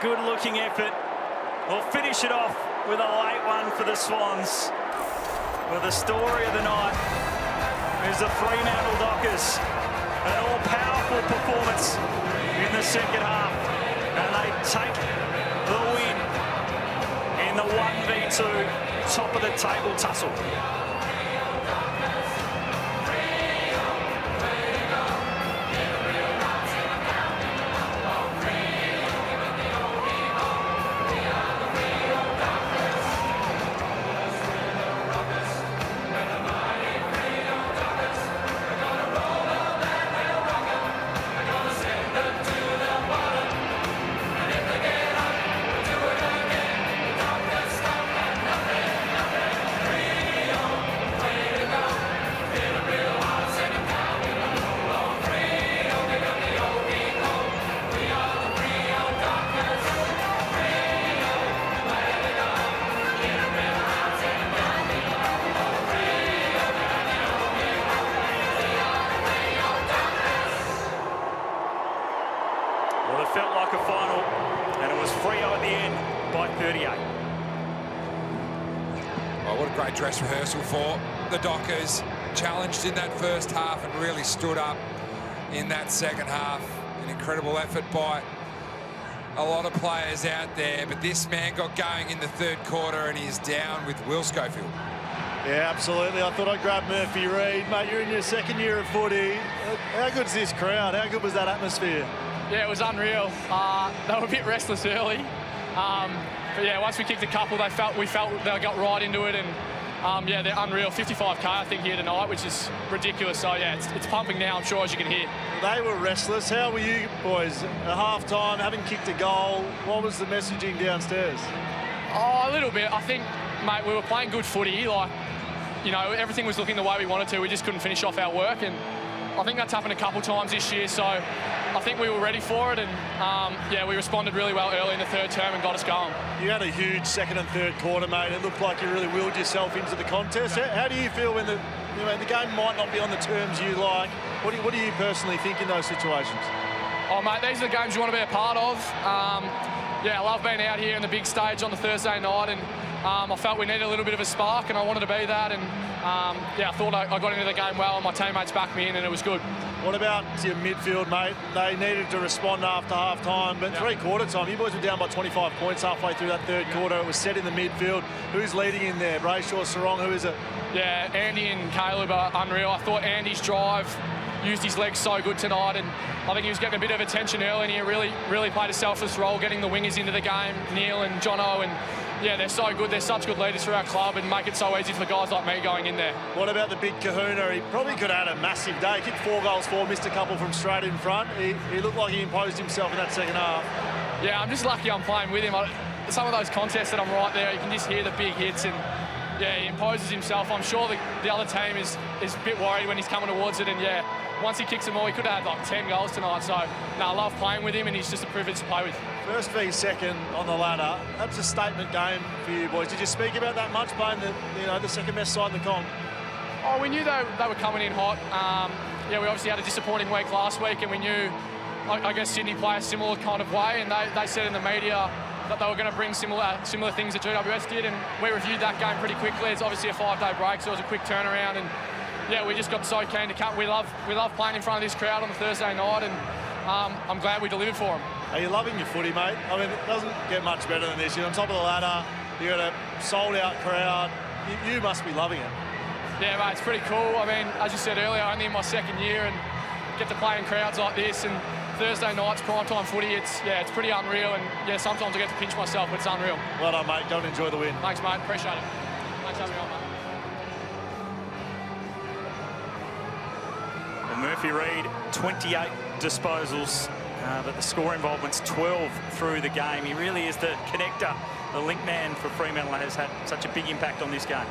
good-looking effort. We'll finish it off with a late one for the Swans. Well, the story of the night is the Fremantle Dockers. An all-powerful performance in the second half. And they take the win in the 1v2 top-of-the-table tussle. Well, it felt like a final, and it was Freo at the end by 38. Oh, what a great dress rehearsal for the Dockers. Challenged in that first half and really stood up in that second half. An incredible effort by a lot of players out there, but this man got going in the third quarter and he's down with Will Schofield. Yeah, absolutely. I thought I'd grab Murphy Reid. Mate, you're in your second year of footy. How good's this crowd? How good was that atmosphere? Yeah, it was unreal. They were a bit restless early. But yeah, once we kicked a couple, we felt they got right into it, and yeah, they're unreal. 55k, I think, here tonight, which is ridiculous. So yeah, it's pumping now, I'm sure, as you can hear. They were restless. How were you boys at half-time, having kicked a goal? What was the messaging downstairs? Oh, a little bit. I think, mate, we were playing good footy. Like, you know, everything was looking the way we wanted to. We just couldn't finish off our work, and I think that's happened a couple times this year. So I think we were ready for it, and yeah, we responded really well early in the third term and got us going. You had a huge second and third quarter, mate. It looked like you really willed yourself into the contest. How do you feel when the game might not be on the terms you like? What do you personally think in those situations? Oh, mate, these are the games you want to be a part of. Yeah, I love being out here in the big stage on the Thursday night, and I felt we needed a little bit of a spark, and I wanted to be that. And yeah, I thought I got into the game well, and my teammates backed me in, and it was good. What about your midfield, mate? They needed to respond after half-time, but three-quarter time, you boys were down by 25 points halfway through that third quarter. It was set in the midfield. Who's leading in there? Brayshaw, Sarong, who is it? Yeah, Andy and Caleb are unreal. I thought Andy's drive used his legs so good tonight, and I think he was getting a bit of attention early, and he really played a selfless role, getting the wingers into the game, Neil and Jono, and yeah, they're so good. They're such good leaders for our club and make it so easy for guys like me going in there. What about the big kahuna? He probably could have had a massive day. Kicked 4 goals, missed a couple from straight in front. He looked like he imposed himself in that second half. Yeah, I'm just lucky I'm playing with him. Some of those contests that I'm right there, you can just hear the big hits, and yeah, he imposes himself. I'm sure the other team is a bit worried when he's coming towards it, and yeah, once he kicks them all, he could have had like 10 goals tonight. So, no, I love playing with him, and he's just a privilege to play with. First v second on the ladder. That's a statement game for you boys. Did you speak about that much, playing the second best side in the comp? Oh, we knew they were coming in hot. Yeah, we obviously had a disappointing week last week, and we knew, I guess, Sydney play a similar kind of way, and they said in the media that they were going to bring similar things that GWS did, and we reviewed that game pretty quickly. It's obviously a 5-day break, so it was a quick turnaround, and yeah, we just got so keen to come. We love playing in front of this crowd on the Thursday night, and I'm glad we delivered for them. Are you loving your footy, mate? I mean, it doesn't get much better than this. You're on top of the ladder, you got a sold-out crowd. You must be loving it. Yeah, mate, it's pretty cool. I mean, as you said earlier, only in my second year, and get to play in crowds like this, and Thursday nights, primetime footy, it's pretty unreal, and yeah, sometimes I get to pinch myself, but it's unreal. Well done, mate. Go and enjoy the win. Thanks, mate. Appreciate it. Thanks for having me on, mate. Murphy Reid, 28 disposals, but the score involvement's 12 through the game. He really is the connector, the link man for Fremantle, has had such a big impact on this game.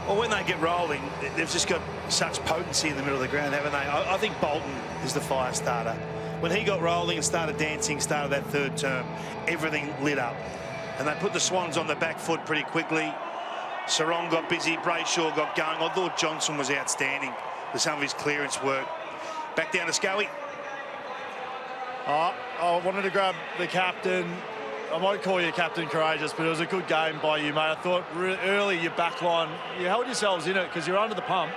Well, when they get rolling, they've just got such potency in the middle of the ground, haven't they? I think Bolton is the fire starter. When he got rolling and started dancing, started that third term, everything lit up. And they put the Swans on the back foot pretty quickly. Sarong got busy, Brayshaw got going. I thought Johnson was outstanding with some of his clearance work. Back down to Scully. Oh, I wanted to grab the captain. I might call you Captain Courageous, but it was a good game by you, mate. I thought early your back line, you held yourselves in it because you're under the pump.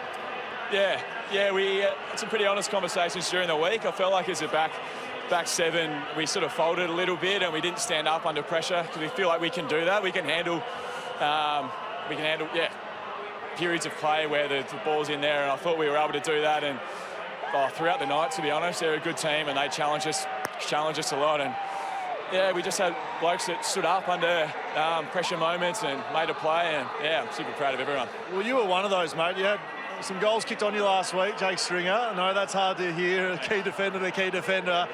Yeah, we had some pretty honest conversations during the week. I felt like as a back seven, we sort of folded a little bit and we didn't stand up under pressure because we feel like we can do that. We can handle periods of play where the ball's in there, and I thought we were able to do that. And throughout the night, to be honest, they're a good team and they challenge us a lot. And yeah, we just had blokes that stood up under pressure moments and made a play, and yeah, I'm super proud of everyone. Well, you were one of those, mate. You had some goals kicked on you last week, Jake Stringer. No, that's hard to hear, a key defender to key defender.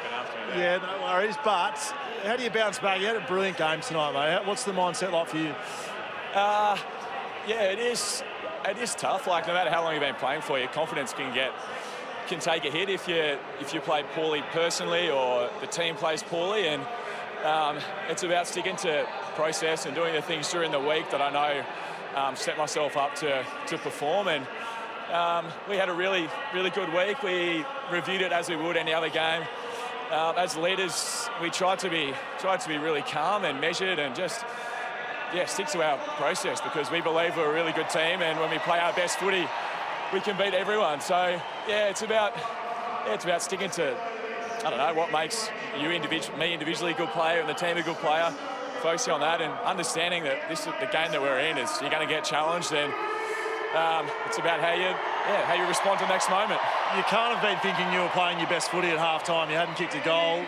Yeah, no worries. But how do you bounce back? You had a brilliant game tonight, mate. What's the mindset like for you? Yeah, it is tough. Like, no matter how long you've been playing for, your confidence can take a hit if you play poorly personally or the team plays poorly. And it's about sticking to process and doing the things during the week that I know set myself up to perform. And we had a really, really good week. We reviewed it as we would any other game. As leaders, we tried to be really calm and measured and just stick to our process because we believe we're a really good team, and when we play our best footy, we can beat everyone. So yeah, it's about sticking to, I don't know, what makes me individually a good player and the team a good player, focusing on that and understanding that this is the game that we're in. Is you're going to get challenged, and it's about how you respond to the next moment. You can't have been thinking you were playing your best footy at half-time. You hadn't kicked a goal.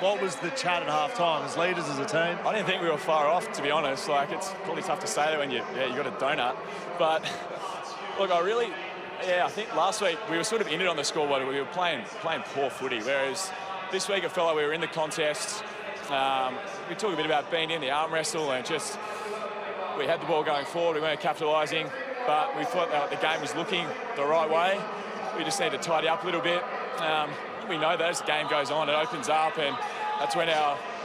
What was the chat at half-time as leaders, as a team? I didn't think we were far off, to be honest. Like, it's probably tough to say that when you got a donut. But look, I think last week we were sort of in it on the scoreboard. We were playing poor footy, whereas this week it felt like we were in the contest. We talked a bit about being in the arm wrestle and just we had the ball going forward. We weren't capitalising, but we thought that the game was looking the right way. We just need to tidy up a little bit. We know that as the game goes on, it opens up, and that's when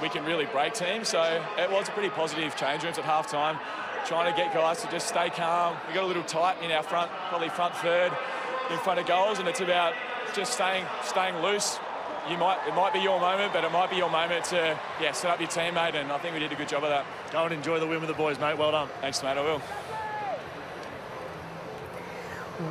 we can really break teams. So it was a pretty positive change rooms at half-time, trying to get guys to just stay calm. We got a little tight in our front, probably front third, in front of goals, and it's about just staying loose. It might be your moment, but it might be your moment to set up your teammate, and I think we did a good job of that. Go and enjoy the win with the boys, mate. Well done. Thanks, mate. I will.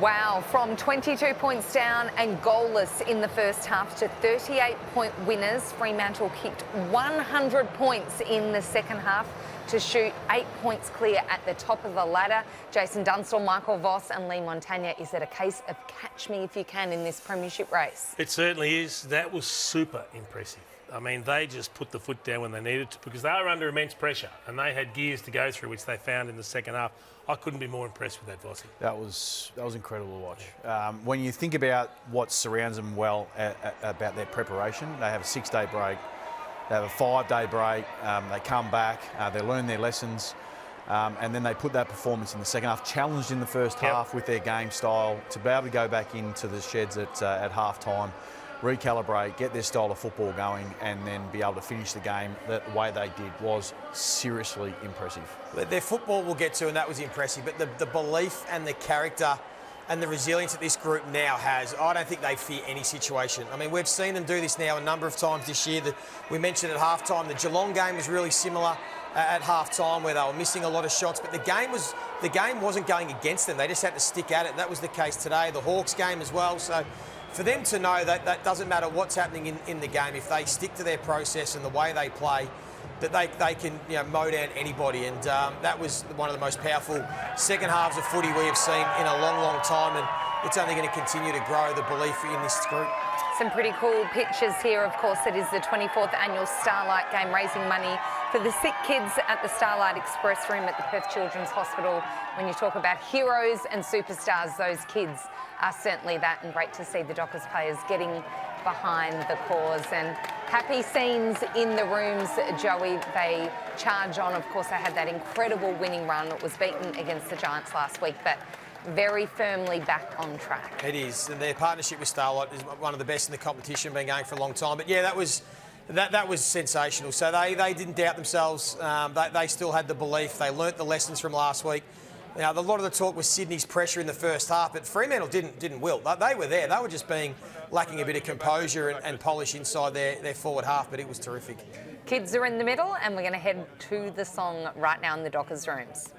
Wow, from 22 points down and goalless in the first half to 38-point winners, Fremantle kicked 100 points in the second half to shoot 8 points clear at the top of the ladder. Jason Dunstall, Michael Voss and Lee Montagna, is it a case of catch me if you can in this premiership race? It certainly is. That was super impressive. I mean, they just put the foot down when they needed to because they were under immense pressure and they had gears to go through, which they found in the second half. I couldn't be more impressed with that, Vossi. That was incredible to watch. When you think about what surrounds them well about their preparation, they have a 6-day break, they have a 5-day break, they come back, they learn their lessons, and then they put that performance in the second half, challenged in the first half with their game style, to be able to go back into the sheds at half-time, recalibrate, get their style of football going, and then be able to finish the game the way they did was seriously impressive. Their football we'll get to, and that was impressive, but the belief and the character and the resilience that this group now has, I don't think they fear any situation. I mean, we've seen them do this now a number of times this year. We mentioned at halftime, the Geelong game was really similar at halftime where they were missing a lot of shots, but the game wasn't going against them. They just had to stick at it. That was the case today. The Hawks game as well. So for them to know that doesn't matter what's happening in the game, if they stick to their process and the way they play, that they can mow down anybody. And that was one of the most powerful second halves of footy we have seen in a long, long time. And it's only going to continue to grow the belief in this group. Some pretty cool pictures here. Of course, it is the 24th annual Starlight Game, raising money for the sick kids at the Starlight Express Room at the Perth Children's Hospital. When you talk about heroes and superstars, those kids are certainly that, and great to see the Dockers players getting behind the cause. And happy scenes in the rooms, Joey. They charge on. Of course, they had that incredible winning run. It was beaten against the Giants last week, but very firmly back on track. It is, and their partnership with Starlight is one of the best in the competition, been going for a long time. But yeah, that was sensational. So they didn't doubt themselves. They still had the belief. They learnt the lessons from last week. Now, a lot of the talk was Sydney's pressure in the first half, but Fremantle didn't wilt. They were there. They were just lacking a bit of composure and polish inside their forward half, but it was terrific. Kids are in the middle, and we're going to head to the song right now in the Dockers rooms.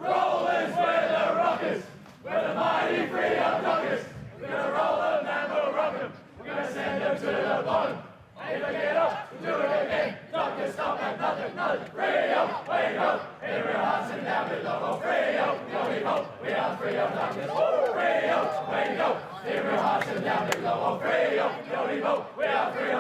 Rollers, we're the rockers. We're the mighty Fremantle Dockers. We're going to roll them and we'll rock them. We're going to send them to the bottom. And if they get up, we'll do it again. Dockers stop at nothing, nothing. Fremantle, wake up. Every heart's in down below. Fremantle, go we go. We are Fremantle Dockers. Fremantle, wake up. Every heart's in down below. Fremantle, go we go. We are Fremantle.